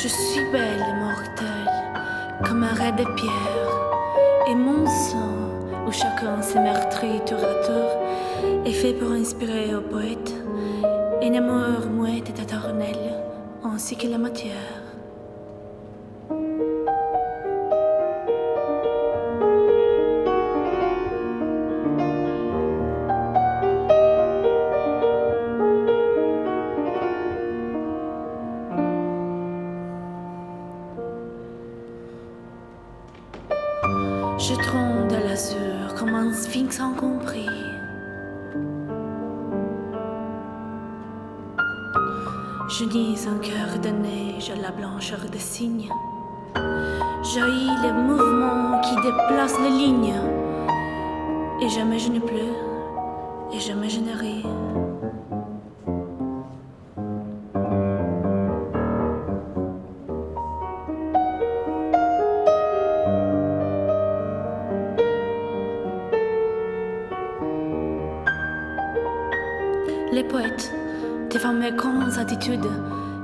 Je suis belle et mortelle, comme un ray de pierre, et mon sang, où chacun s'est meurtri tour à tour, est fait pour inspirer aux poètes une amour muette et éternelle, ainsi que la matière. Je trône de l'azur comme un sphinx incompris. Je nise un cœur de neige à la blancheur des cygnes. Jaillit le mouvement qui déplace les lignes. Et jamais je ne pleure, et jamais je ne ris. Les poètes, devant mes grandes attitudes,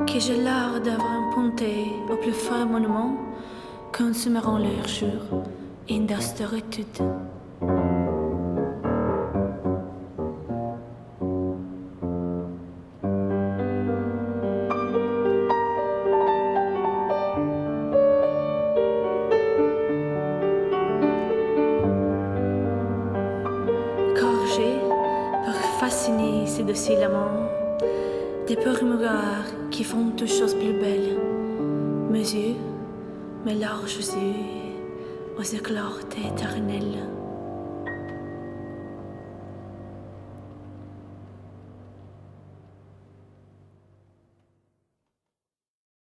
que j'ai l'art d'avoir pointé au plus fin monument, consumeront leur jour in d'austéritude. Gorgé pour fasciner ces dociles amants, des purs regards qui font toutes choses plus belles. Mes yeux, mes larges yeux, aux éclats éternels.